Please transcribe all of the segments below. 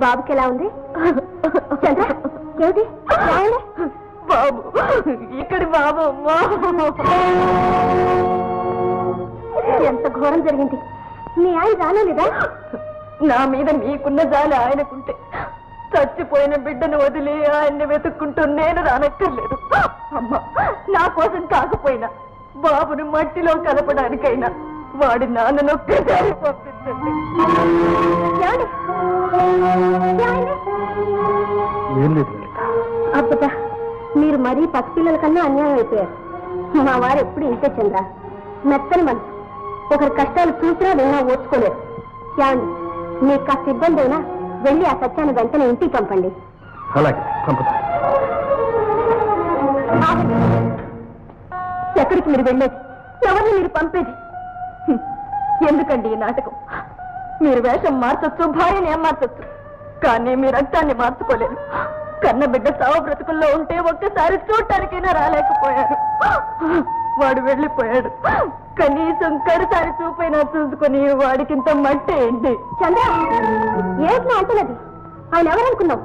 బాబుకి ఎలా ఉంది? చంద్ర ఏమిటి బాబు ఇక్కడి బాబు అమ్మా. ఎంత ఘోరం జరిగింది. నీ ఆయన రాలేదా? నా మీద మీకున్న జాలి ఆయనకుంటే చచ్చిపోయిన బిడ్డను వదిలి ఆయన్ని వెతుక్కుంటూ నేను రానక్కర్లేదు. అమ్మా, నా కోసం కాకపోయినా బాబుని మట్టిలో కలపడానికైనా వాడి నాన్నను ఒక్కసారి పంపించండి. అబ్బా, మీరు మరీ పసిపిల్లల కన్నా అన్యాయం అయిపోయారు. మా వారు ఎప్పుడు ఇంతే చంద్ర, మెత్తని మనసు. ఒకరి కష్టాలు చూసినా విన్నా ఓర్చుకోలేరు. ఏమండి, మీకు కాస్త ఇబ్బంది అయినా వెళ్ళి ఆ సత్యాన్ని వెంటనే ఇంటికి పంపండి. అలాగే పంపుతా. ఎక్కడికి మీరు వెళ్ళేది? ఎవరిని మీరు పంపేది? ఎందుకండి ఈ నాటకం? మీరు వేషం మార్చొచ్చు, భార్యని ఏం మార్చొచ్చు, కానీ మీ రక్తాన్ని మార్చుకోలేరు. కన్న బిడ్డ సావు బ్రతుకుల్లో ఉంటే ఒక్కసారి చూడటానికైనా రాలేకపోయారు. వాడు వెళ్ళిపోయాడు. కనీసం కడసారి చూపైనా చూసుకుని వాడికింత మట్టేయండి. చంద్ర, ఏంటి అంటున్నది? ఆయన ఎవరనుకున్నావు?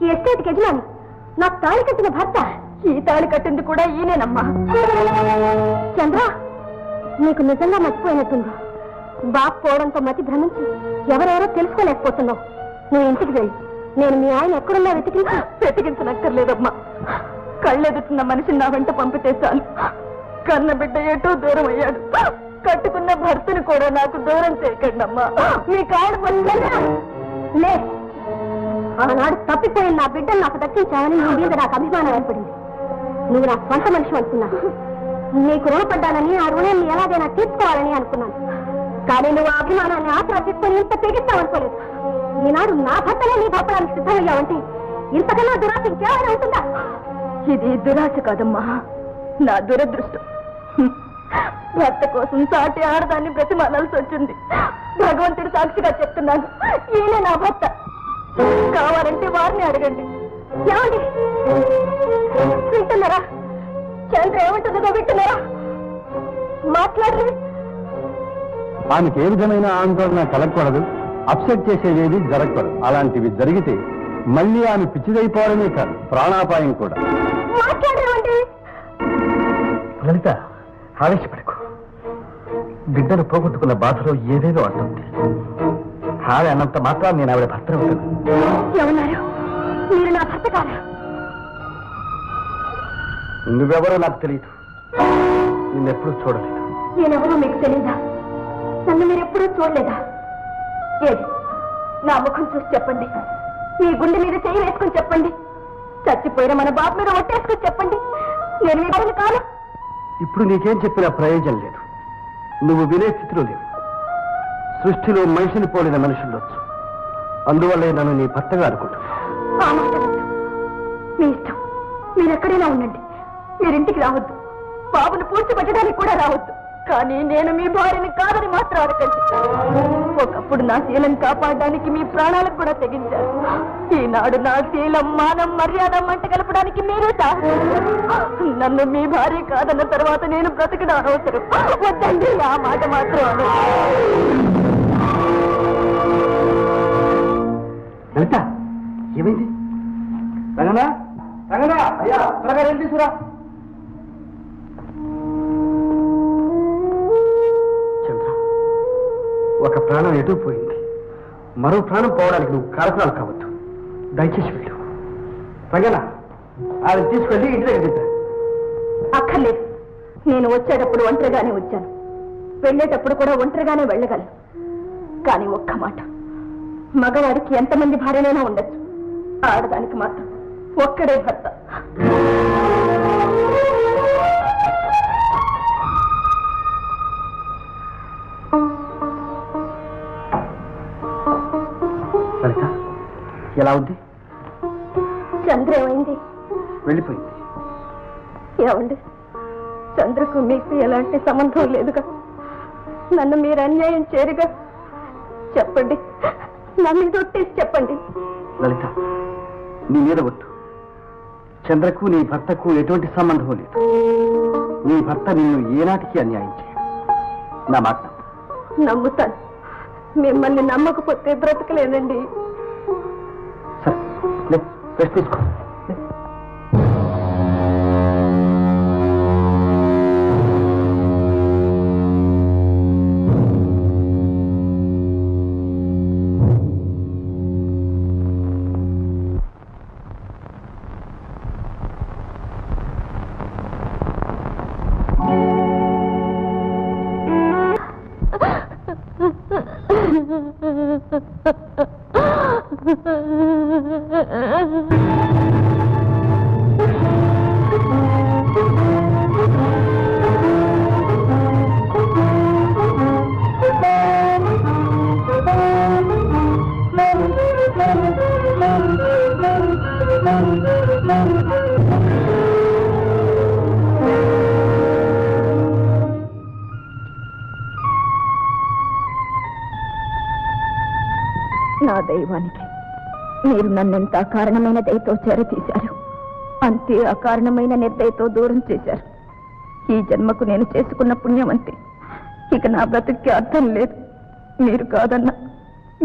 ఈ ఎస్టేట్కి యజమాని, నాకు తాళి కట్టిన భర్త. ఈ తాళి కట్టింది కూడా ఈయనేనమ్మా. చంద్ర, నీకు నిజంగా మర్చిపోయినట్టుంది. బాబు పోవడంతో మతి భ్రమించి ఎవరెవరో తెలుసుకోలేకపోతున్నావు. నువ్వు ఇంటికి వెళ్ళి నేను మీ ఆయన ఎక్కడున్నా వెతికించనక్కర్లేదమ్మా. కళ్ళెదుతున్న మనిషిని నా వెంట పంపితే చాలు. కన్న బిడ్డ ఎటో దూరం అయ్యాడు. కట్టుకున్న భర్తను కూడా నాకు దూరం చేయకండి అమ్మా. మీ కాడు లే. ఆనాడు తప్పిపోయిన నా బిడ్డను నాకు దక్కించాలని నీ మీద నాకు అభిమానం ఏర్పడింది. నువ్వు నా స్వంత మనిషి అనుకున్నాను. నీకు రుణపడ్డానని, ఆ రుణాన్ని ఎలాగైనా తీర్చుకోవాలని అనుకున్నాను. కానీ నువ్వు ఆ అభిమానాన్ని ఆసరా తీసుకొని ఇంత తెగిస్తావనుకోలేదు. ఈనాడు నా భర్తనే నీ భర్తడానికి సిద్ధమయ్యావంటే ఇంతకన్నా దురాశ ఇంకేమైనా ఉంటుందా? ఇది దురాశ కాదమ్మా, నా దురదృష్టం. భర్త కోసం సాటి ఆడదాన్ని బ్రతిమాలాల్సి వచ్చింది. భగవంతుడి సాక్షిగా చెప్తున్నాను, ఈయన నా భర్త. కావాలంటే వారిని అడగండి. ఏమండి, వింటున్నారా? చంద్ర ఏమంటుందో వింటున్నారా? మాట్లాడరు. ఆమెకి ఏ విధమైన ఆందోళన కలగకూడదు, అప్సెట్ చేసేది జరగకూడదు. అలాంటివి జరిగితే మళ్ళీ ఆమె పిచ్చిదైపోవడమే కాదు, ప్రాణాపాయం కూడా. మాట్లాడరేమండి? లలిత, ఆవేశపడకు. బిడ్డను పోగొట్టుకున్న బాధలో ఏదేదో అంటుంది. ఆమె అన్నంత మాత్రం నేను ఆవిడ భర్త అవుతాను. ఏమన్నారు? మీరు నా భర్త కాదా? నువ్వెవరో నాకు తెలియదు, నిన్నెప్పుడు చూడలేదు. నేనెవరో మీకు తెలీదా? నన్ను మీరెప్పుడూ చూడలేదా? ఏది, నా ముఖం చూసి చెప్పండి. మీ గుండె మీద చేయి వేసుకుని చెప్పండి. చచ్చిపోయిన మన బాబు మీద ఒట్టేసుకుని చెప్పండి. నేను మీ బాబుని కాను. ఇప్పుడు నీకేం చెప్పినా ప్రయోజనం లేదు. నువ్వు వినే స్థితిలో లేవు. సృష్టిలో మనిషిని పోలిన మనుషుల్లోచ్చు. అందువల్లే నన్ను నీ భర్తగా అనుకుంటున్నా. ఆ మాట వద్దు. మీ ఇష్టం. మీరెక్కడైనా ఉండండి. మీరింటికి రావద్దు. బాబును పూడ్చిపెట్టడానికి కూడా రావద్దు. కానీ నేను మీ భార్యని కాదని మాత్రం అడగండి. ఒకప్పుడు నా శీలం కాపాడడానికి మీ ప్రాణాలకు కూడా తెగించారు. ఈనాడు నా శీలం, మానం, మర్యాద మంట కలపడానికి మీరే నన్ను మీ భార్య కాదన్న తర్వాత నేను బ్రతకడం అనవసరం. వద్దండి, ఆ మాట మాత్రం లలిత, ఏమైంది? రంగనా, రంగనా, అయ్యా త్వరగా వెళ్ళి తీసుకురా. చంద్ర, ఒక ప్రాణం ఎటు పోయింది. మరో ప్రాణం పోవడానికి నువ్వు కారకురాలు కావద్దు. దయచేసి వెళ్ళు. రంగనా, ఆయన తీసుకెళ్ళి ఇంటి దగ్గర దిద్దా. అక్కర్లేదు. నేను వచ్చేటప్పుడు ఒంటరిగానే వచ్చాను, వెళ్ళేటప్పుడు కూడా ఒంటరిగానే వెళ్ళగలను. కానీ ఒక్క మాట, మగవాడికి ఎంతమంది భార్యనైనా ఉండొచ్చు, ఆడదానికి మాత్రం ఒక్కడే భర్త. లలిత, ఎలా ఉంది? చంద్ర ఏమైంది? వెళ్ళిపోయింది. ఏమండి, చంద్రకు మీకు ఎలాంటి సంబంధం లేదుగా. నన్ను మీరు అన్యాయం చేరుగా చెప్పండి. నన్ను తొట్టేసి చెప్పండి. లలిత, నీ మీద ఒట్టు. చంద్రకు నీ భర్తకు ఎటువంటి సంబంధం లేదు. నీ భర్త నిన్ను ఏనాటికి అన్యాయం చేయడు. నా మాట నమ్ముతాను. మిమ్మల్ని నమ్మకపోతే బ్రతకలేనండి. రెస్ట్ తీసుకో. నా దైవానికి మీరు నన్నెంత అకారణమైన దయతో చేరతీశారు, అంతే అకారణమైన నిర్దయతో దూరం చేశారు. ఈ జన్మకు నేను చేసుకున్న పుణ్యం అంతే. ఇక నా బ్రతుక్కి అర్థం లేదు. మీరు కాదన్నా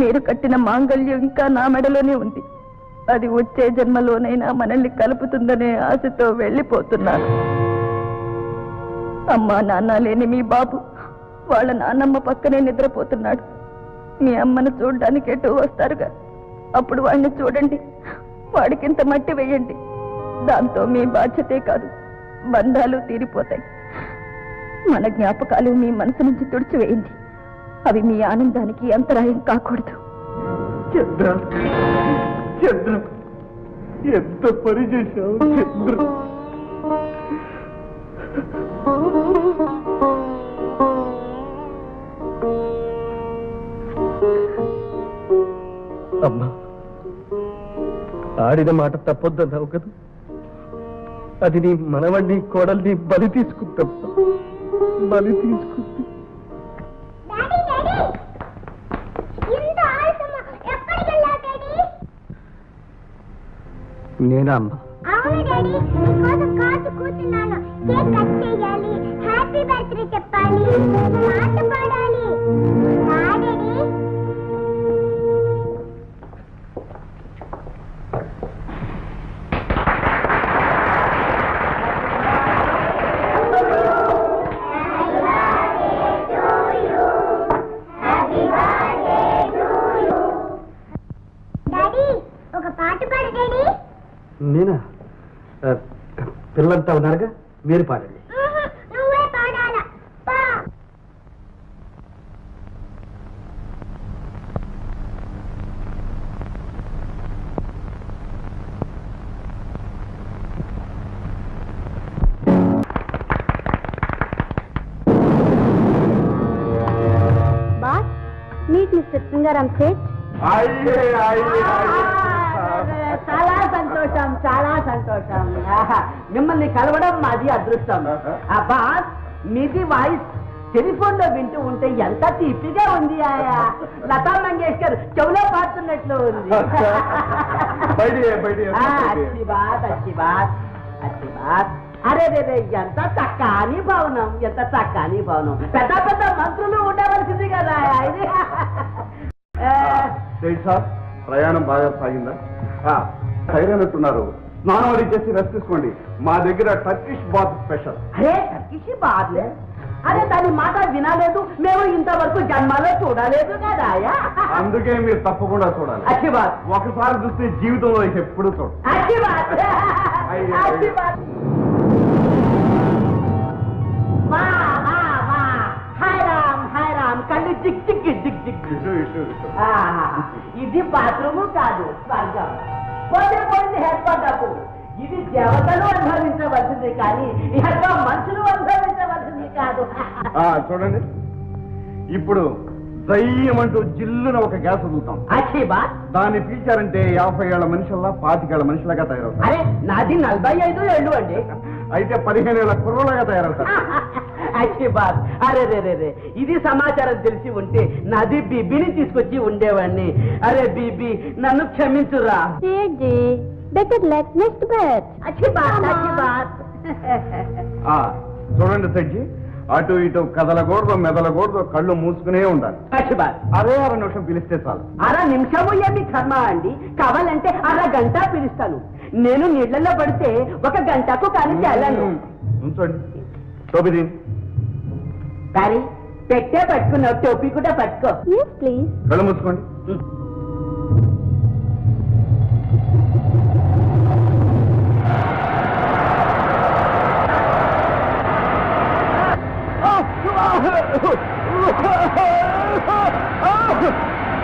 మీరు కట్టిన మాంగళ్యం ఇంకా నా మెడలోనే ఉంది. అది వచ్చే జన్మలోనైనా మనల్ని కలుపుతుందనే ఆశతో వెళ్ళిపోతున్నాను. అమ్మా నాన్న లేని మీ బాబు వాళ్ళ నాన్నమ్మ పక్కనే నిద్రపోతున్నాడు. మీ అమ్మను చూడడానికి ఎటు వస్తారుగా, అప్పుడు వాడిని చూడండి, వాడికింత మట్టి వేయండి. దాంతో మీ బాధ్యతే కాదు బంధాలు తీరిపోతాయి. మన జ్ఞాపకాలు మీ మనసు నుంచి తుడిచివేయండి. అవి మీ ఆనందానికి అంతరాయం కాకూడదు. చంద్ర, చంద్ర, ఎంత పని చేశావు చంద్ర. అమ్మా, ఆడిన మాట తప్పొద్దన్నావు కదా, అది నీ మనవణ్ణి కోడల్ని బలి తీసుకుంటాం, బలి తీసుకుంది. నేనా అమ్మా? అవును డాడీ, మీకోసం కాచు కూర్చున్నాను. కేక్ కట్ చేయాలి, హ్యాపీ బర్త్డే చెప్పాలి, పాట పాడాలి. డాడీ ఒక పాట పాడు డాడీ. నేనా? పిల్లలంతా ఉన్నారుగా, మీరు పాడండి. నువ్వే పాడాలా? బాస్, మీట్ మిస్టర్ సింగారాం సేట్. చాలా సంతోషం, చాలా సంతోషం. మిమ్మల్ని కలవడం మాది అదృష్టం. బాస్, మీది వాయిస్ టెలిఫోన్ లో వింటూ ఉంటే ఎంత తీపిగా ఉంది. లతా మంగేష్కర్ చెవులో పాడుతున్నట్లు ఉంది. అచ్చి బాత్, అచ్చి బాత్, అచ్చి బాత్. అరే రే, ఎంత చక్కని భవనం, ఎంత చక్కని భవనం. పెద్ద పెద్ద మంత్రులు ఉండవలసింది కదా ఇది. ప్రయాణం బాగా సాగిందా? సైరైనట్టున్నారు. స్నానం అది చేసి రెస్ట్ తీసుకోండి. మా దగ్గర టర్కిష్ బాత్ స్పెషల్. అరే టర్కిష్ బాత్? అరే దాని మాట వినలేదు, మేము ఇంతవరకు జన్మలో చూడలేదు కదా. అందుకే మీరు తప్పకుండా చూడాలి. అచ్చి బాత్ ఒకసారి చూస్తే జీవితంలో ఎప్పుడు చూడండి. అచ్చి బాత్, అచ్చి బాత్. కళ్ళు జిగ్ జిగ్ జిగ్ జిగ్. ఇది బాత్రూము కాదు, స్వర్గం. పోతే పోయింది హెడ్పడ్డకు. ఇది దేవతలు అనుభవించవలసింది కానీ ఇక మనుషులు అనుభవించవలసింది కాదు. చూడండి, ఇప్పుడు దయ్యమంటూ జిల్లున ఒక గ్యాస్ వదులుతాం. దాన్ని పీల్చారంటే 50 ఏళ్ల మనుషుల్లా 25 ఏళ్ల మనుషులుగా తయారవుతారు. అరే నాది 45 ఏళ్ళు అండి. అయితే 15 ఏళ్ల కుర్రలుగా తయారవుతారు. అరే రే రే, ఇది సమాచారం తెలిసి ఉంటే నాది బీబీని తీసుకొచ్చి ఉండేవాడిని. అరే బీబీ, నన్ను క్షమించురా. Better luck next bet. అచ్చి బాత్, అచ్చి బాత్. చూడండి సజ్జి, అటు ఇటు కదలకూడదు మెదలకూడదు కళ్ళు మూసుకునే ఉండాలి అరే 6 నిమిషం పిలిస్తే చాలు 6 నిమిషము ఏమి కర్మ అండి కావాలంటే 1 గంట పిలుస్తాను నేను నీళ్లలో పడితే 1 గంటకు కలిసి వెళ్ళను ఉంచండి టోపీ కానీ పెట్టే పట్టుకున్నావు టోపీ కూడా పట్టుకో ప్లీజ్ కళ్ళు మూసుకోండి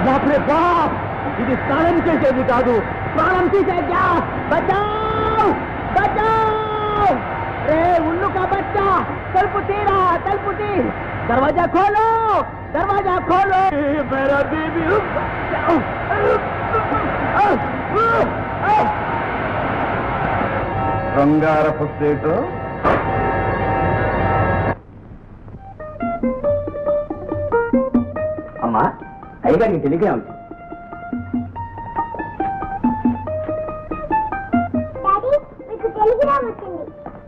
బాప్రే బాప్ ఇది స్నానం చేసేది కాదు ప్రాణం తీసే గ్యాస్ బచావ్ బచావ్ రే ఉల్లు కా బచ్చా తలుపు తీరా తలుపు తీ దర్వాజా ఖోలో దర్వాజా ఖోలో మేరా బేబీ బంగారపు స్టేటు అమ్మా అయ్యగా నీ టెలిగ్రామ్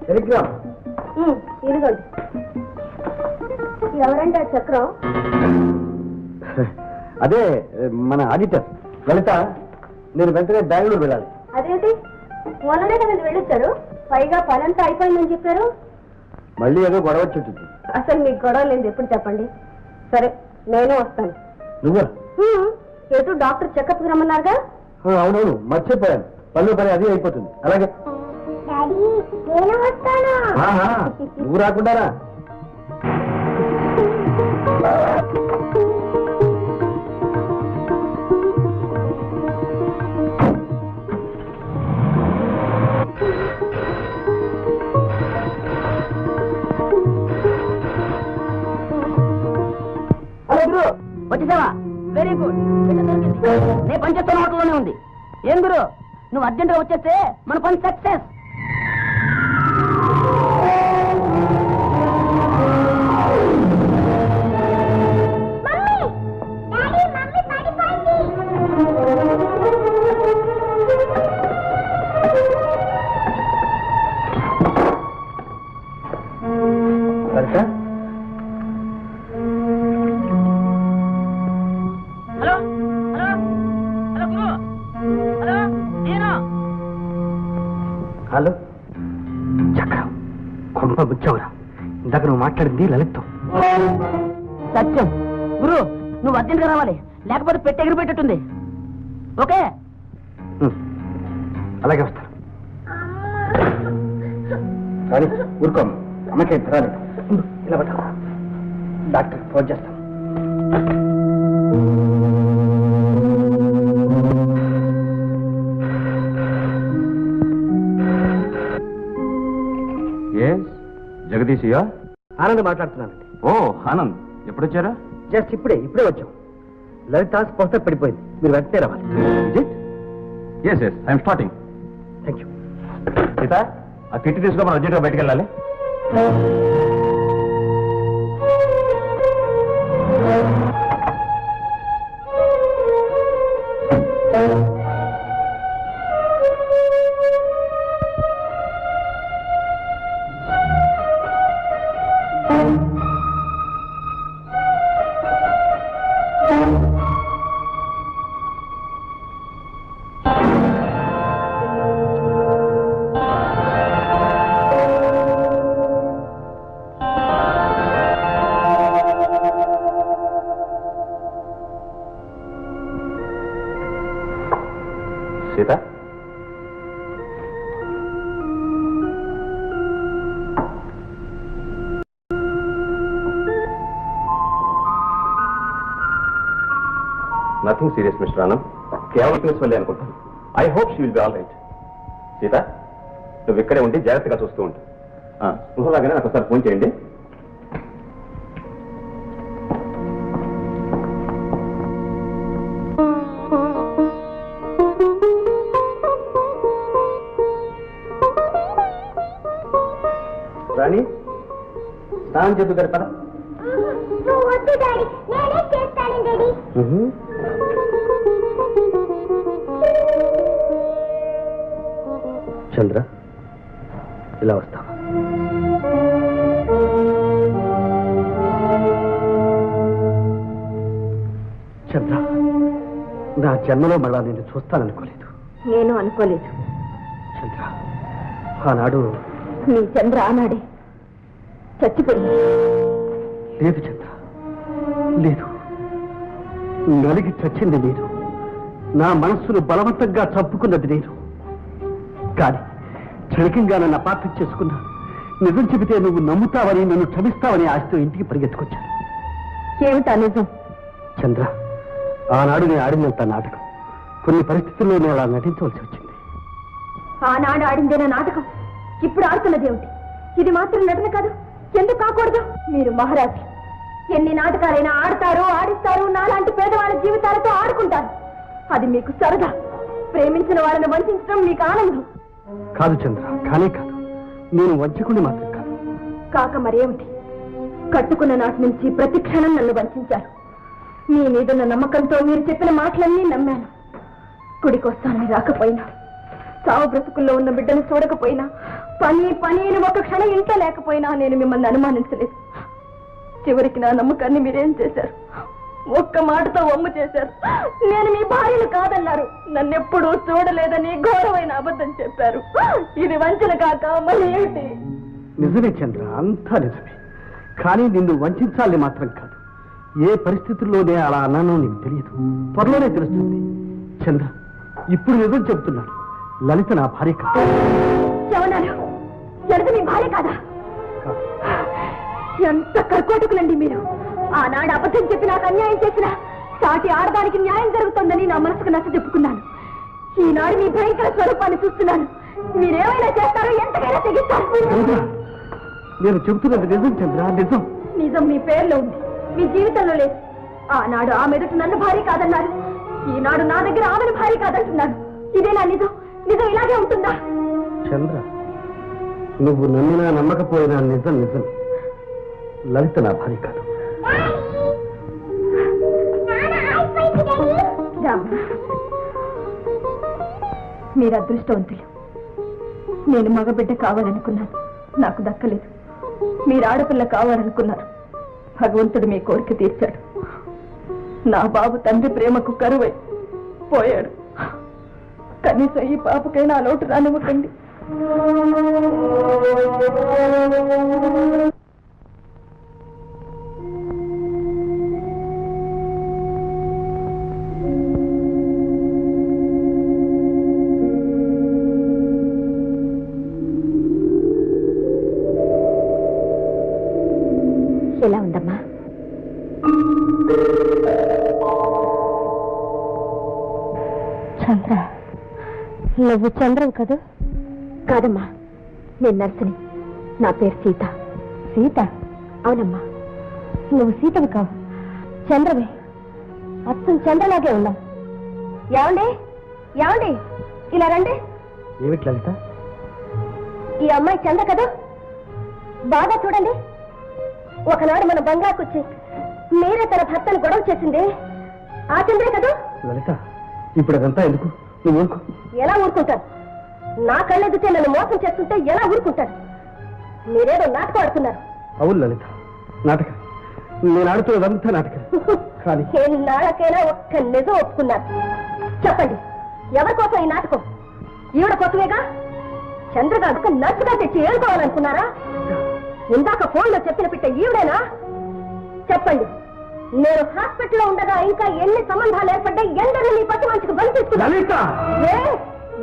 టెలిగ్రామ్ ఇదిగోండి ఎవరంటే చక్రం అదే మన ఆడిటర్ లలిత నేను వెంటనే బెంగళూరు వెళ్ళాలి అదేంటి మొన్ననే కదా వెళ్ళొచ్చారు పైగా పనంతా అయిపోయిందని చెప్పారు మళ్ళీ ఏదో గొడవ చుట్టింది అసలు మీకు గొడవ లేదు ఎప్పుడు చెప్పండి సరే నేను వస్తాను నువ్వా ఎటు డాక్టర్ చెకప్ రమ్మన్నారుగా అవునవును మర్చిపోయాను పళ్ళు పని అది అయిపోతుంది అలాగే నువ్వు రాకుండారా హలో గురు వచ్చేసావా వెరీ గుడ్ నేను పనిచేస్తున్న హోటల్లోనే ఉంది ఏం గురు నువ్వు అర్జెంట్ గా వచ్చేస్తే మన పని సక్సెస్ హలో చక్రం కొంప బుచ్చవరా ఇందాక నువ్వు మాట్లాడింది లలిత్తో సత్యం గురు నువ్వు అర్జెంట్ గా రావాలి లేకపోతే పెట్టి ఎగిరి పెట్టేట్టుంది ఓకే అలాగే వస్తాను సారీ ఊరుకోమ్మ అమ్మకే రాలేదు ఇలా పట్ట డాక్టర్ ఫోన్ చేస్తాను జగదీశయ్య ఆనంద్ మాట్లాడుతున్నానండి ఓ ఆనంద్ ఎప్పుడొచ్చారా జస్ట్ ఇప్పుడే వచ్చాం లలిత స్పష్టత పడిపోయింది మీరు వెంటనే రావాలి yes I'm starting thank you Sita ఆ కిట్టి తీసుకో మనం అర్జెంట్గా బయటకు వెళ్ళాలి Sita nothing serious mister Anand కేవలం మిస్ వల్లే అనుకుంటాను I hope she will be all right Sita నువ్వు ఇక్కడే ఉండి జాగ్రత్తగా చూస్తూ ఉంటా స్పృహలాగానే నాకు ఒకసారి ఫోన్ చేయండి రాణి స్నానం చెప్పు గారు పద చంద్ర ఇలా వస్తావా చంద్ర, నా జన్మలో మళ్ళా నేను చూస్తాననుకోలేదు. నేను అనుకోలేదు. చంద్ర, ఆనాడు మీ చంద్ర ఆనాడే చచ్చిపోయింది. లేదు చంద్ర, లేదు. నలిగి చచ్చింది నేను. నా మనస్సును బలవంతంగా చంపుకున్నది నేను. కానీ క్షణికంగా నన్ను అపార్థం చేసుకున్నా. నిజం చెబితే నువ్వు నమ్ముతావని, నన్ను క్షమిస్తావని ఆశతో ఇంటికి పరిగెత్తుకొచ్చాను. ఏమిటా నిజం? చంద్ర, ఆనాడు నేను ఆడినంత నాటకం కొన్ని పరిస్థితుల్లో నేను అలా నటించవలసి వచ్చింది. ఆనాడు ఆడిందేనా నాటకం? ఇప్పుడు ఆడుతున్నది ఏమిటి? ఇది మాత్రం నటన కాదు. ఎందుకు కాకూడదు? మీరు మహారాజు. ఎన్ని నాటకాలైనా ఆడతారు, ఆడిస్తారు. నాలాంటి పేదవాళ్ళ జీవితాలతో ఆడుకుంటారు. అది మీకు సరదా. ప్రేమించిన వాళ్ళని వంచడం మీకు ఆనందం. కాదు చంద్ర, కానే కాదు. నేను వంచకుని మాత్రం కాదు. కాక మరేమిటి? కట్టుకున్న నాటి నుంచి ప్రతి క్షణం నన్ను వంచారు. మీ మీదున్న నమ్మకంతో మీరు చెప్పిన మాటలన్నీ నమ్మాను. గుడికొస్తానని రాకపోయినా, సావు బ్రతుకుల్లో ఉన్న బిడ్డను చూడకపోయినా, పని ఒక క్షణం ఇంట్లో లేకపోయినా నేను మిమ్మల్ని అనుమానించలేదు. చివరికి నా నమ్మకాన్ని మీరేం చేశారు? ఒక్క మాటతో వమ్ము చేశారు. నేను మీ భార్యను కాదన్నారు. నన్నెప్పుడూ చూడలేదని ఘోరమైన అబద్ధం చెప్పారు. ఇది వంచన కాక మళ్ళీ ఏమిటి? నిజమే చంద్ర, అంతా నిజమే. కానీ నిన్ను వంచాలని మాత్రం కాదు. ఏ పరిస్థితుల్లోనే అలా అన్నానో నీకు తెలియదు. త్వరలోనే తెలుస్తుంది. చంద్ర, ఇప్పుడు నిజం చెబుతున్నాను. లలిత నా భార్య కాదు. చెవనాలు, లలిత మీ భార్య కాదా? ఎంత కర్కోటకులండి మీరు. ఆనాడు అబద్ధం చెప్పి నాకు అన్యాయం చేసిన సాటి ఆడదానికి న్యాయం జరుగుతుందని నా మనసుకు నచ్చ చెప్పుకున్నాను. ఈనాడు మీ భయంకర స్వరూపాన్ని చూస్తున్నాను. మీరేమైనా చేస్తారో, ఎంతకైనా తెగిస్తారు. నేను చెబుతున్నది నిజం చంద్ర, నిజం. నిజం మీ పేర్లో ఉంది, మీ జీవితంలో లేదు. ఆనాడు ఆ మెదటి నన్ను భార్య కాదన్నారు. ఈనాడు నా దగ్గర ఆమెను భార్య కాదంటున్నాను. ఇదేనా నిజం? నిజం ఇలాగే ఉంటుందా? చంద్ర, నువ్వు నమ్మినా నమ్మకపోయినా నిజం నిజం. లలిత నా భార్య కాదు. మీరు అదృష్టవంతులు. నేను మగబిడ్డ కావాలనుకున్నాను, నాకు దక్కలేదు. మీరు ఆడపిల్ల కావాలనుకున్నారు, భగవంతుడు మీ కోరిక తీర్చాడు. నా బాబు తండ్రి ప్రేమకు కరువై పోయాడు. కనీసం ఈ పాపకైనా ఆ లోటు రానివ్వకండి. ఎలా ఉందమ్మా? చంద్ర, నువ్వు చంద్రం కదూ? కాదమ్మా, నేను నర్సుని. నా పేరు సీత. సీత? అవునమ్మా, నువ్వు సీతవి కావు, చంద్రవే. అచ్చం చంద్రలాగే ఉన్నావు. ఏమండి, ఏమండి, ఇలా రండి. ఏమిటి లలిత? ఈ అమ్మాయి చంద్ర కదా? బాగా చూడండి. ఒకనాడు మన బంగాకొచ్చి మీరే తన భర్తను గొడవ చేసింది ఆ చంద్రే కదా? లలిత, ఇప్పుడు అదంతా ఎందుకు? నువ్వు ఊరుకో. ఎలా ఊరుకుంటాను? నా కళ్ళెదితే నన్ను మోసం చేస్తుంటే ఎలా ఊరుకుంటాను? మీరేదో నాటకం ఆడుతున్నారు. అవును లలిత, నాటకం. నేను ఆడుతున్నదంతా నాటకం. కానీ నాళ్ళకైనా ఒక్క నిజం ఒప్పుకున్నారు. చెప్పండి, ఎవరి కోసం ఈ నాటకం? ఈవిడ కోసమేగా. చంద్రగాడుకు నర్సుగా తెచ్చి ఏడుకోవాలనుకున్నారా? ఇందాక ఫోన్లో చెప్పిన పిట్ట ఈవిడేనా? చెప్పండి, నేను హాస్పిటల్లో ఉండగా ఇంకా ఎన్ని సంబంధాలు ఏర్పడ్డాయి? ఎందరూ నీ పట్టి మంచికి బలి తీసుకున్నారు.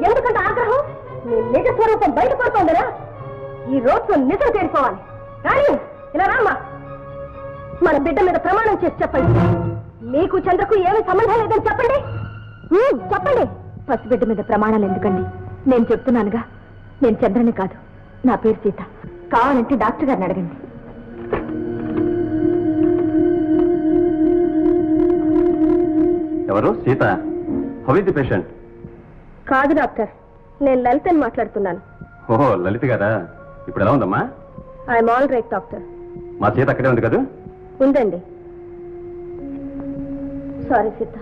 ఎందుకంటే ఆగ్రహం? నీ నిజ స్వరూపం బయటపడుతోందరా? ఈ రోజు నిజం తేలిపోవాలి. కానీ ఇలా రామ్మా, మన బిడ్డ మీద ప్రమాణం చేసి చెప్పండి. మీకు చంద్రకు ఏమీ సంబంధం లేదని చెప్పండి. చెప్పండి. పసిబిడ్డ మీద ప్రమాణాలు ఎందుకండి? నేను చెప్తున్నానుగా, నేను చంద్రని కాదు, నా పేరు సీత. కావాలంటే డాక్టర్ గారిని అడగండి. ఎవరు? Sita? How is the patient? కాదు డాక్టర్, నేను లలితని మాట్లాడుతున్నాను. ఓహో, లలిత గారా? ఇప్పుడు ఎలా ఉందమ్మా? I'm all right doctor. మా సీత అక్కడే ఉంది కదా? ఉందండి. సారీ సీత,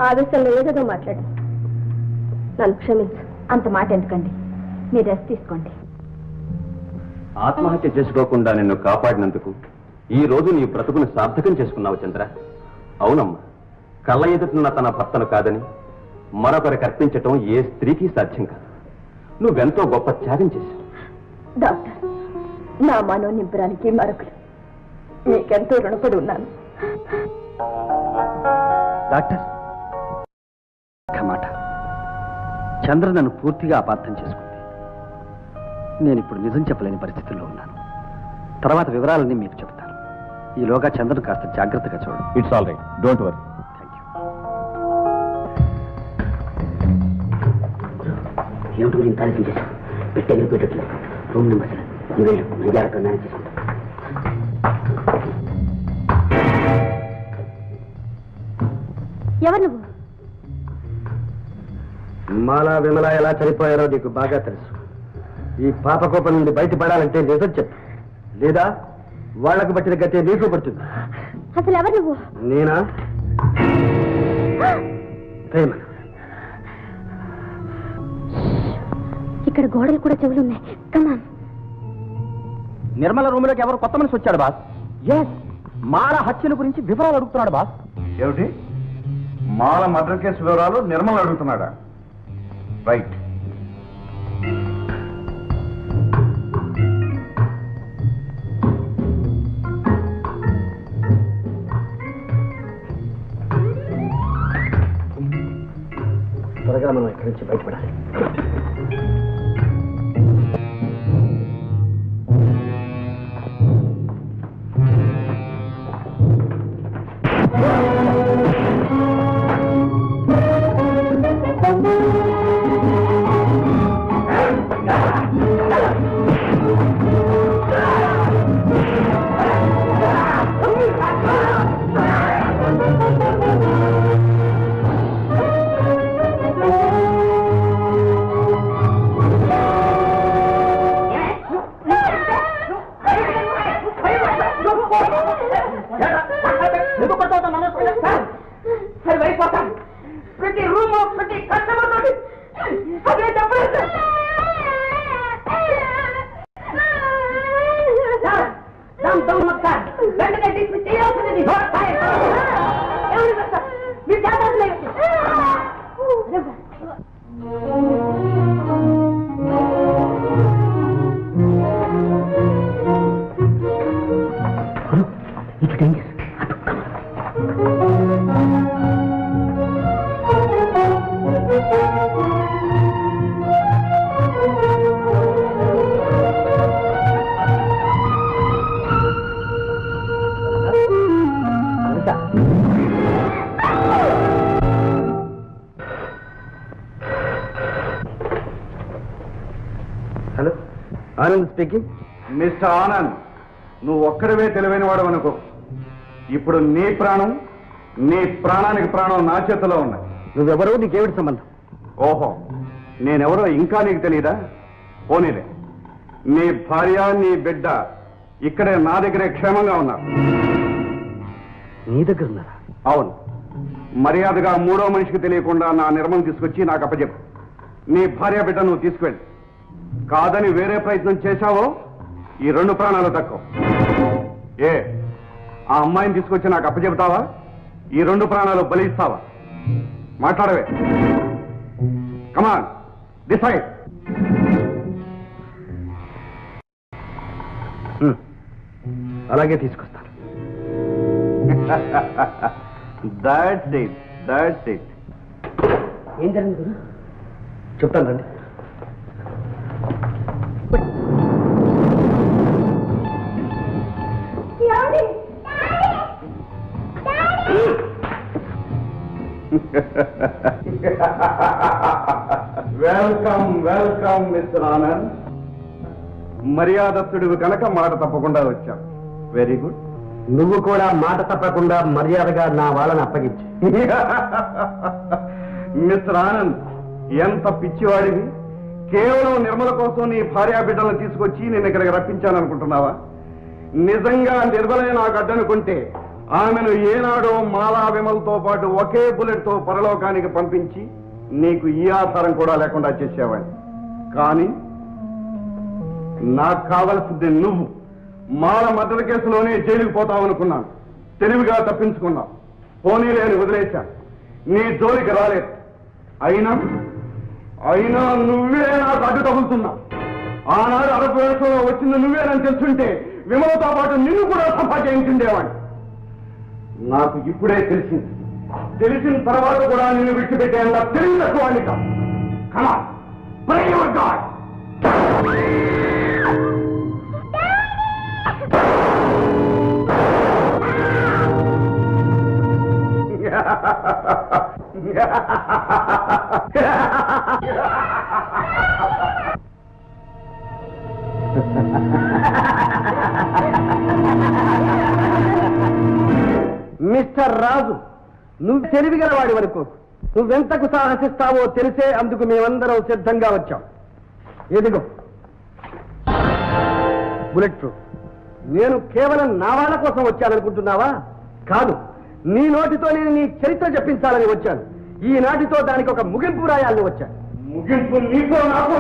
ఆవేశంలో ఏదేదో మాట్లాడి నన్ను క్షమించు. అంత మాట ఎందుకండి, మీరు రెస్ట్ తీసుకోండి. ఆత్మహత్య చేసుకోకుండా నిన్ను కాపాడినందుకు ఈ రోజు నీ బ్రతుకుని సార్థకం చేసుకున్నావు చంద్ర. అవునమ్మా, కళ్ళ ఎదుటిన్న తన భర్తను కాదని మరొకరికి అర్పించటం ఏ స్త్రీకి సాధ్యం కాదు. నువ్వెంతో గొప్ప త్యాగం చేశావు. డాక్టర్, నా మనో నింపడానికి మరొకరు మీకెంతో రుణపడి ఉన్నాను. డాక్టర్, మాట చంద్ర నన్ను పూర్తిగా అపార్థం చేసుకుంది. నేను ఇప్పుడు నిజం చెప్పలేని పరిస్థితుల్లో ఉన్నాను. తర్వాత వివరాలన్నీ మీకు చెప్తాను. ఈలోగా చంద్రను కాస్త జాగ్రత్తగా చూడండి. It's all right, don't worry. ఏమిటి గురించి ఆలోచన చేశాం? పెట్టెలు పెట్టట్లేదు. రూమ్ నెంబర్ నువ్వు వెళ్ళు, నేను జాగ్రత్తగా మేనేజ్ చేసుకుంటా. ఎవరు నువ్వు? మాలా విమల ఎలా చనిపోయారో నీకు బాగా తెలుసు. ఈ పాపకోపం నుండి బయటపడాలంటే నిజం చెప్పు, లేదా వాళ్లకు పట్టిన గతే నీకు పడుతుంది. అసలు ఎవరు నువ్వు? నేనా? ప్రేమ. ఇక్కడ గోడలు కూడా చెవులున్నాయి. కమాన్. నిర్మల రూములోకి ఎవరు కొత్త మనిషి వచ్చాడు బాస్? ఎస్, మాల హత్యల గురించి వివరాలు అడుగుతున్నాడు బాస్. ఏమిటి? మాల మర్డర్ కేసు వివరాలు నిర్మల అడుగుతున్నాడా? రైట్. త్వరగా మనం ఇక్కడి నుంచి బయటపడాలి. Hello, Anand speaking. Mister Anand, నువ్వు ఒక్కడివే తెలివైన వాడు అనుకో. ఇప్పుడు నీ ప్రాణం, నీ ప్రాణానికి ప్రాణం నా చేతిలో ఉన్నాయి. నువ్వెవరో, నీకేమిటి సంబంధం? ఓహో, నేనెవరో ఇంకా నీకు తెలియదా? పోనీలే, నీ భార్య, నీ బిడ్డ ఇక్కడే నా దగ్గరే క్షేమంగా ఉన్నారు. నీ దగ్గర ఉన్నారా? అవును. మర్యాదగా మూడో మనిషికి తెలియకుండా నా నిర్మం తీసుకొచ్చి నాకు అప్పచెప్పు. నీ భార్య బిడ్డ నువ్వు తీసుకెళ్ళి. కాదని వేరే ప్రయత్నం చేశావో ఈ 2 ప్రాణాలు దక్కవు. ఏ, ఆ అమ్మాయిని తీసుకొచ్చి నాకు అప్పచెప్తావా? ఈ 2 ప్రాణాలు బలిస్తావా? మాట్లాడవే. Come on, decide. అలాగే తీసుకొస్తాను. That's it, that's it. ఏం జరిగింది గురు? చెప్తాను రండి. Welcome, welcome mister Anand. మర్యాదస్తుడివి కనుక మాట తప్పకుండా వచ్చాం. Very good. నువ్వు కూడా మాట తప్పకుండా మర్యాదగా నా వాళ్ళని అప్పగించి. మిస్టర్ ఆనంద్, ఎంత పిచ్చివాడివి! కేవలం నిర్మల కోసం నీ భార్యా బిడ్డలను తీసుకొచ్చి నేను ఇక్కడికి రప్పించాననుకుంటున్నావా? నిజంగా నిర్మలే నాకు అడ్డనుకుంటే ఆమెను ఏనాడో మాలా విమల్తో పాటు ఒకే బుల్లెట్ తో పరలోకానికి పంపించి నీకు ఈ ఆధారం కూడా లేకుండా చేసేవాడిని. కానీ నాకు కావలసింది నువ్వు. మాల మర్డర్ కేసులోనే జైలుకు పోతావనుకున్నాను. తెలివిగా తప్పించుకున్నావు. పోనీలే అని వదిలేశాను. నీ జోలికి రాలేదు. అయినా నువ్వే నాకు అడ్డు తగులుతున్నా. ఆనాడు అరబ్ వేషంలో వచ్చింది నువ్వేనని తెలుసుంటే విమలతో పాటు నిన్ను కూడా సఫా చేయించుండేవాడిని. నాకు ఇప్పుడే తెలిసింది. తెలిసిన తర్వాత కూడా నిన్ను విడిచిపెట్టేలా తెలియదు వాడిని కాదు. కమా pray your God. మిస్టర్ రాజు, నువ్వు తెలివిగల వాడి వరకు నువ్వెంతకు సాహసిస్తావో తెలిసే అందుకు మేమందరం సిద్ధంగా వచ్చాం. ఎదిగో బుల్లెట్ ప్రూఫ్. నేను కేవలం నా వాళ్ళ కోసం వచ్చాననుకుంటున్నావా? కాదు, నీ నోటితో నేను నీ చరిత్ర చెప్పించాలని వచ్చాను. ఈనాటితో దానికి ఒక ముగింపు రాయాలని వచ్చాను. ముగింపు నీకో నాకు?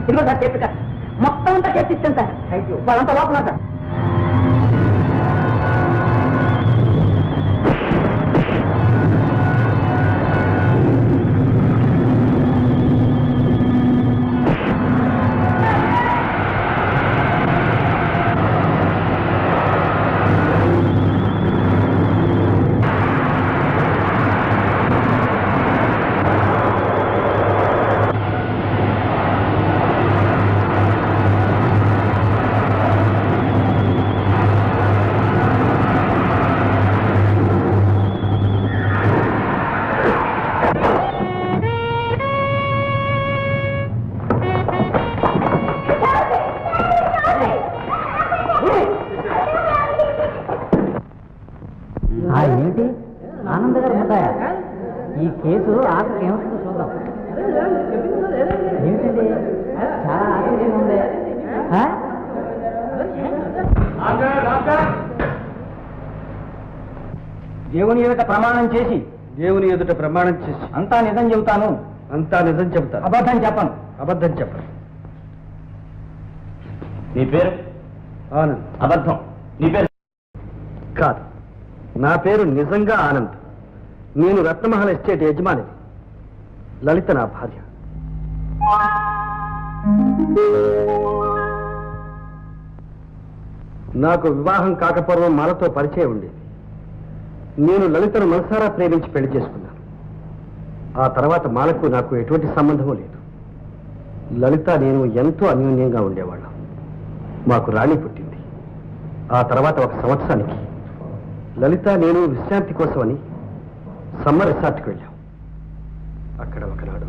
ఇదిగో సార్ చెప్పి సార్ మొత్తం అంతా చేసి ఇచ్చాను సార్. Thank you. వాళ్ళంతా లోపల సార్. కేసు ఆఖరికి ఏమవుతుందో చూద్దాం. ఏంటండి చాలా ఆశ్చర్యంగా ఉంది. దేవుని ఎదుట ప్రమాణం చేసి అంతా నిజం చెబుతాను. అబద్ధం చెప్పను. నీ పేరు? ఆనంద్. అబద్ధం. నీ పేరు? కాదు, నా పేరు నిజంగా ఆనంద్. నేను రత్నమహల్ ఎస్టేట్ యజమానిని. లలిత నా భార్య. నాకు వివాహం కాకపోవడం మాలతో పరిచయం ఉండేది. నేను లలితను మనసారా ప్రేమించి పెళ్లి చేసుకున్నాను. ఆ తర్వాత మాలకు నాకు ఎటువంటి సంబంధము లేదు. లలిత నేను ఎంతో అన్యోన్యంగా ఉండేవాళ్ళం. మాకు రాణి పుట్టింది. ఆ తర్వాత ఒక సంవత్సరానికి లలిత నేను విశ్రాంతి కోసమని సమ్మర్ రిసార్ట్కి వెళ్ళాం. అక్కడ ఒకనాడు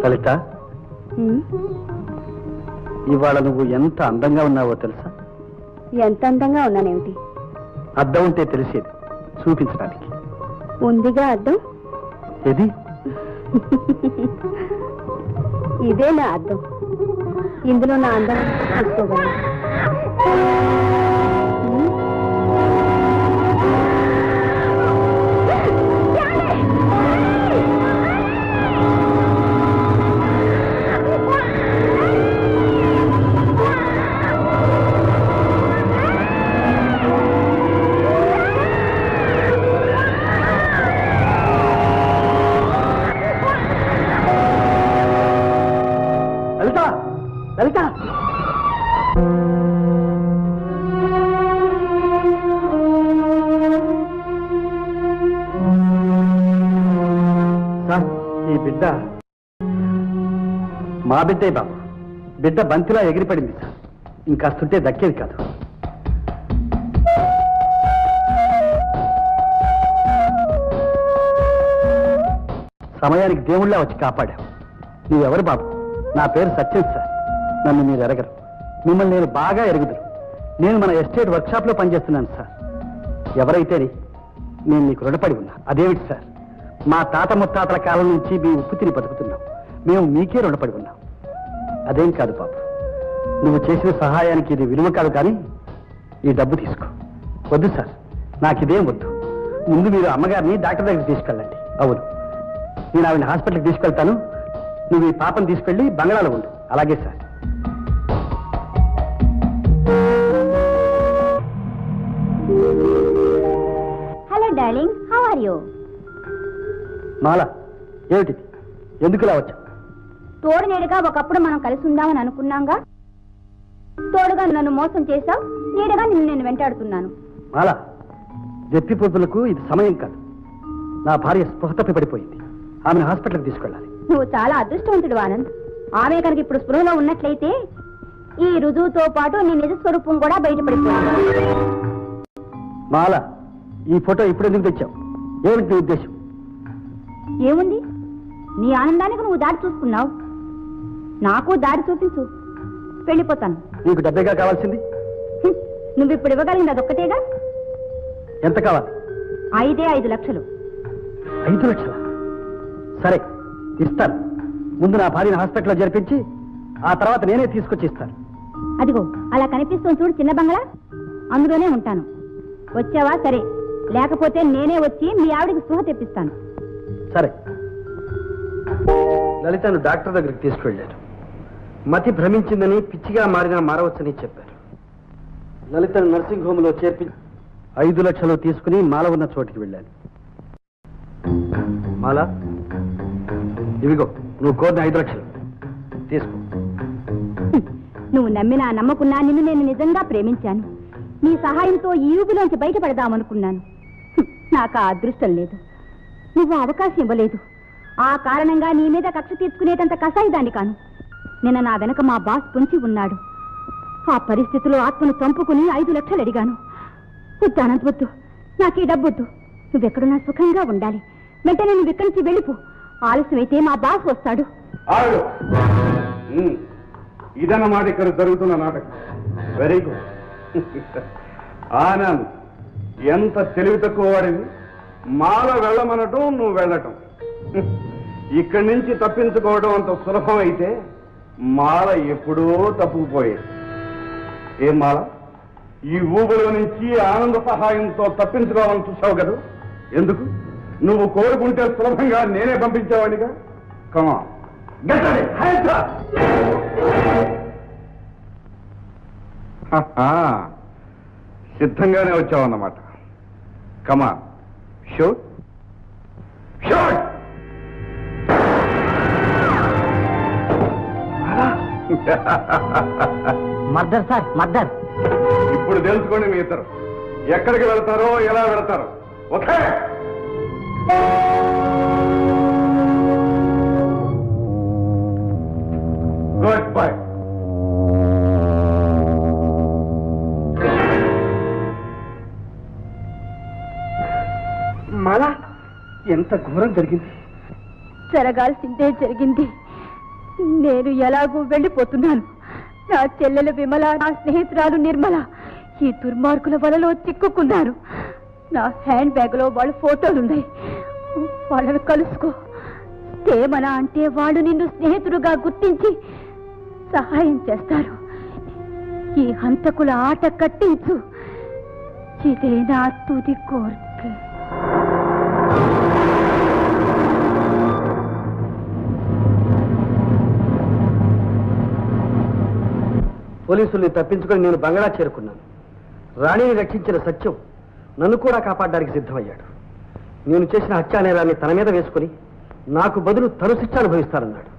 లలిత, ఇవాళ నువ్వు ఎంత అందంగా ఉన్నావో తెలుసా? ఎంత అందంగా ఉన్నానేమిటి? అద్దం ఉంటే తెలిసేది, చూపించడానికి. ఉందిగా అద్దం. ఏది? ఇదే నా అద్దం. ఇందులో నా అందం చూసుకోగలను. లలిత, సార్, ఈ బిడ్డ మా బిడ్డే బాబు. బిడ్డ బంతిలా ఎగిరిపడింది సార్. ఇంకాస్తుంటే దక్కేది కాదు. సమయానికి దేవుళ్ళ వచ్చి కాపాడావు. నువ్వెవరు బాబు? నా పేరు సత్యం సార్. నన్ను మీరు ఎరగరు. మిమ్మల్ని నేను బాగా ఎరుగుదురు. నేను మన ఎస్టేట్ వర్క్షాప్లో పనిచేస్తున్నాను సార్. ఎవరైతేనే నేను మీకు రుణపడి ఉన్నా. అదేమిటి సార్, మా తాత ముత్తాతల కాలం నుంచి మీ ఉప్పు తిని బతుకుతున్నాం. మేము మీకే రుణపడి ఉన్నాం. అదేం కాదు బాబు, నువ్వు చేసిన సహాయానికి ఇది విలువ కాదు. కానీ ఈ డబ్బు తీసుకో. వద్దు సార్, నాకు ఇదేం వద్దు. ముందు మీరు అమ్మగారిని డాక్టర్ దగ్గరికి తీసుకెళ్ళండి. అవును, నేను ఆవిడ హాస్పిటల్కి తీసుకెళ్తాను. నువ్వు ఈ పాపను తీసుకెళ్ళి బంగాళాలో ఉండు. అలాగే sir. Hello darling, how are you? Mala, ఏమిటిది? ఎందుకులా వచ్చా? తోడు నీడగా ఒకప్పుడు మనం కలిసి ఉందామని అనుకున్నాంగా. తోడుగా నన్ను మోసం చేశావు, నీడగా నిన్ను నేను వెంటాడుతున్నాను. మాలా, జప్పి పొద్దులకు ఇది సమయం కాదు. నా భార్య స్పృహ తప్పి పడిపోయింది. ఆమెను హాస్పిటల్కి తీసుకెళ్ళాలి. నువ్వు చాలా అదృష్టవంతుడు ఆనంద్. ఆమె కనుక ఇప్పుడు స్పృహలో ఉన్నట్లయితే ఈ రుజువుతో పాటు నీ నిజ స్వరూపం కూడా బయటపడిపోయింది. మాలా, ఈ ఫోటో ఇప్పుడు ఎందుకు తెచ్చావు? ఏమిటి నీ ఉద్దేశం? ఏముంది, నీ ఆనందానికి నువ్వు దారి చూసుకున్నావు. నాకు దారి చూపించు, వెళ్ళిపోతాను. నీకు డబ్బేగా కావాల్సింది? నువ్వు ఇప్పుడు ఇవ్వగలిగింది అదొక్కటేగా. ఎంత కావాలి? 5 లక్షలు. 5 లక్షలా? సరే, ఇస్తాను. ముందు నా భార్యను హాస్పిటల్లో జరిపించి ఆ తర్వాత నేనే తీసుకొచ్చి ఇస్తాను. అదిగో అలా కనిపిస్తుంది చూడు చిన్న బంగ్లా, అందులోనే ఉంటాను. వచ్చావా సరే, లేకపోతే నేనే వచ్చి మీ ఆవిడికి స్పృహ తెప్పిస్తాను. సరే. లలితను డాక్టర్ దగ్గరికి తీసుకువెళ్ళారు. మతి భ్రమించిందని, పిచ్చిగా మారినా మారవచ్చని చెప్పారు. లలితను నర్సింగ్ హోమ్లో చేర్పి 5 లక్షలు తీసుకుని మాల ఉన్న చోటికి వెళ్ళాను. మాల, ఇవిగో నువ్వు కోరిన 5 లక్షలు తీసుకో. నువ్వు నమ్మినా నమ్మకున్నా నిన్ను నేను నిజంగా ప్రేమించాను. నీ సహాయంతో ఈ ఊబిలోంచి బయటపడదామనుకున్నాను. నాకు ఆ అదృష్టం లేదు. నువ్వు అవకాశం ఇవ్వలేదు. ఆ కారణంగా నీ మీద కక్ష తీర్చుకునేటంత కసాయిదాన్ని కాను. నిన్న నా వెనక మా బాస్ పొంచి ఉన్నాడు. ఆ పరిస్థితిలో ఆత్మను చంపుకుని 5 లక్షలు అడిగాను. వద్దు అనంత్, వద్దు. నాకు ఈ డబ్బొద్దు. నువ్వెక్కడున్నా సుఖంగా ఉండాలి. వెంటనే నువ్వు ఇక్కడి నుంచి వెళ్ళిపో. ఆలస్యమైతే మా బాస్ వస్తాడు. ఇదన్నమాట ఇక్కడ జరుగుతున్న నాటకం. Very good. ఆనంద్, ఎంత తెలివి తక్కువ వాడివి. మాల వెళ్ళమనటం, నువ్వు వెళ్ళటం. ఇక్కడి నుంచి తప్పించుకోవడం అంత సులభం అయితే మాల ఎప్పుడూ తప్పుకుపోయేది. ఏం మాల, ఈ ఊబులో నుంచి ఆనంద సహాయంతో తప్పించుకోవాలని చూసావు కదా? ఎందుకు? నువ్వు కోరుకుంటే సులభంగా నేనే పంపించేవాడిగా. కమా సిద్ధంగానే వచ్చావన్నమాట. కమా shoot shoot. Murder sir, murder. ఇప్పుడు తెలుసుకోండి మీ ఇద్దరు ఎక్కడికి వెళ్తారో, ఎలా వెళ్తారో. Okay, goodbye. మాలా, ఎంత ఘోరం జరిగింది. జరగాల్సిందే జరిగింది. నేను ఎలాగూ వెళ్ళిపోతున్నాను. నా చెల్లెలు విమల, నా స్నేహితురాలు నిర్మల ఈ దుర్మార్గుల వలలో చిక్కుకున్నారు. నా హ్యాండ్ బ్యాగ్ లో వాళ్ళ ఫోటోలున్నాయి. వాళ్ళని కలుసుకో. ఏమనా అంటే వాళ్ళు నిన్ను స్నేహితుడుగా గుర్తించి సహాయం చేస్తారు. ఈ హంతకుల ఆట కట్టించు. ఇదే నా తుది కోరిక. పోలీసుల్ని తప్పించుకొని నేను బంగళా చేరుకున్నాను. రాణిని రక్షించిన సత్యం నన్ను కూడా కాపాడడానికి సిద్ధమయ్యాడు. నేను చేసిన హత్యా నేరాన్ని తన మీద వేసుకుని నాకు బదులు తను శిక్ష అనుభవిస్తానన్నాడు.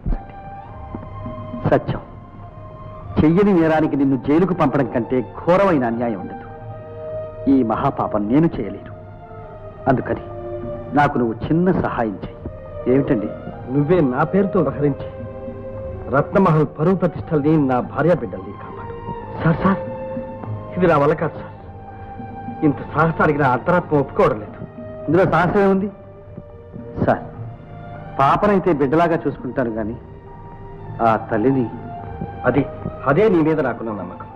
సత్యం, చెయ్యని నేరానికి నిన్ను జైలుకు పంపడం కంటే ఘోరమైన అన్యాయం ఉండదు. ఈ మహాపాపం నేను చేయలేను. అందుకని నాకు నువ్వు చిన్న సహాయం చెయ్యి. ఏమిటండి? నువ్వే నా పేరుతో వ్యవహరించి రత్నమహల్ పరువు ప్రతిష్టల్ని, నా భార్య బిడ్డల్ని కాపాడు. సార్ సార్, ఇది నా వల్ల కాదు సార్. ఇంత సాహసానికి నా అంతరాత్మ ఒప్పుకోవడం లేదు. ఇందులో సాహసమే ఉంది సార్. పాపనైతే బిడ్డలాగా చూసుకుంటాను కానీ ఆ తల్లిని, అదే నీ మీద నాకున్న నమ్మకం.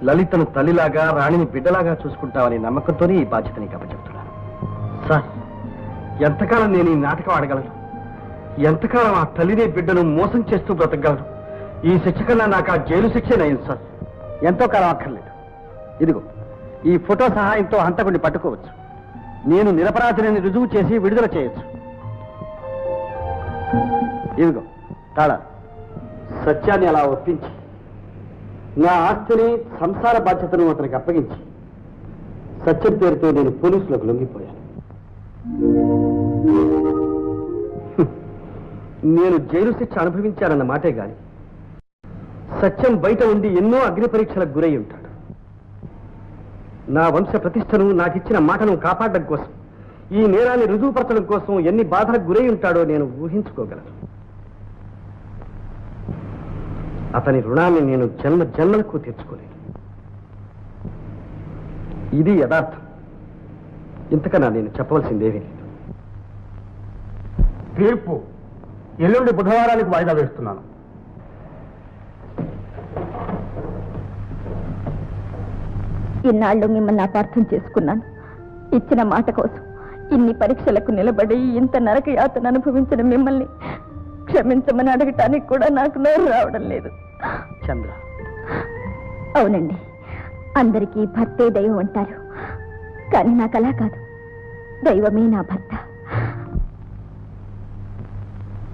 లలితను తల్లిలాగా, రాణిని బిడ్డలాగా చూసుకుంటావనే నమ్మకంతోనే ఈ బాధ్యత నీకు అప్పచెప్తున్నాను. సార్, ఎంతకాలం నేను ఈ నాటకం ఆడగలను? ఎంతకాలం ఆ తల్లిని బిడ్డను మోసం చేస్తూ బ్రతకగలను? ఈ శిక్ష కన్నా నాకు ఆ జైలు శిక్షే నయం సార్. ఎంతో కాలం అక్కర్లేదు. ఇదిగో, ఈ ఫోటో సహాయంతో హంతకుడిని పట్టుకోవచ్చు. నేను నిరపరాధిని రుజువు చేసి విడుదల చేయొచ్చు. ఇదిగో తాళా. సత్యాన్ని అలా ఒప్పించి నా ఆస్తిని, సంసార బాధ్యతను అతనికి అప్పగించి సత్యం పేరుతో నేను పోలీసులకు లొంగిపోయాను. నేను జైలు శిక్ష అనుభవించానన్న మాటే గాని సత్యం బయట ఉండి ఎన్నో అగ్ని పరీక్షలకు గురై ఉంటాడు. నా వంశ ప్రతిష్టను, నాకిచ్చిన మాటను కాపాడడం కోసం, ఈ నేరాన్ని రుజువుపరచడం కోసం ఎన్ని బాధలకు గురై ఉంటాడో నేను ఊహించుకోగలను. అతని రుణాన్ని నేను జన్మ జన్మలకు తీర్చుకోలేను. ఇది యథార్థం. ఇంతకన్నా నేను చెప్పవలసిందేమీ లేదు. తీర్పు ఎల్లుండి బుధవారానికి వాయిదా వేస్తున్నాను. ఇన్నాళ్ళు మిమ్మల్ని అపార్థం చేసుకున్నాను. ఇచ్చిన మాట కోసం ఇన్ని పరీక్షలకు నిలబడి ఇంత నరక యాతన అనుభవించిన మిమ్మల్ని క్షమించమని అడగటానికి కూడా నాకు నోరు రావడం లేదు. చంద్ర, అవునండి, అందరికీ భర్తే దైవం అంటారు. కానీ నాకు అలా కాదు. దైవమే నా భర్త.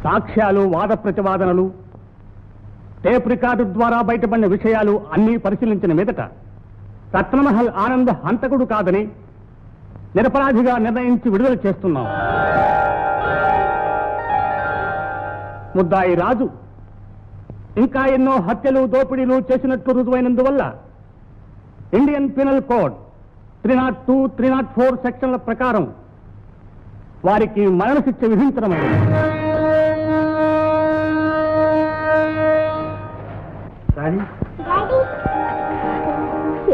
సాక్ష్యాలు, వాద ప్రతివాదనలు, టేప్ రికార్డు ద్వారా బయటపడిన విషయాలు అన్నీ పరిశీలించిన మీదట రత్నమహల్ ఆనంద్ హంతకుడు కాదని నిరపరాధిగా నిర్ణయించి విడుదల చేస్తున్నాం. ముద్దాయి రాజు ఇంకా ఎన్నో హత్యలు, దోపిడీలు చేసినట్టు రుజువైనందువల్ల ఇండియన్ పీనల్ కోడ్ 302, 304 సెక్షన్ల ప్రకారం వారికి మరణశిక్ష విధించడమైనది.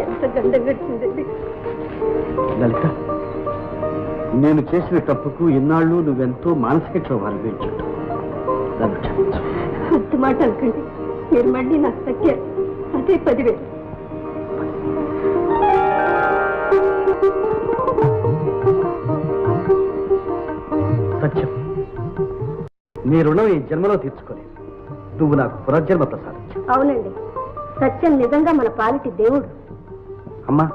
ఎంత గండం గడిచిందండి. లలిత, నేను చేసిన తప్పుకు ఇన్నాళ్ళు నువ్వెంతో మానసిక క్షోభాలు వేయించుంటావు. నన్ను క్షమించు. కొత్త మాట అనుకోండి. మీరు మళ్ళీ నాకు తగ్గారు. అదే 10,000. సత్యం, నీ రుణం ఈ జన్మలో తీర్చుకోలేదు. నువ్వు నాకు పునర్జన్మ ప్రసాదించావు. అవునండి, సత్యం నిజంగా మన పాలిటి దేవుడు. అమ్మా,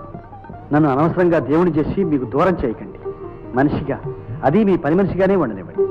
నన్ను అనవసరంగా దేవుని చేసి మీకు దూరం చేయకండి. మనిషిగా, అది మీ పని మనిషిగానే ఉండనివ్వండి.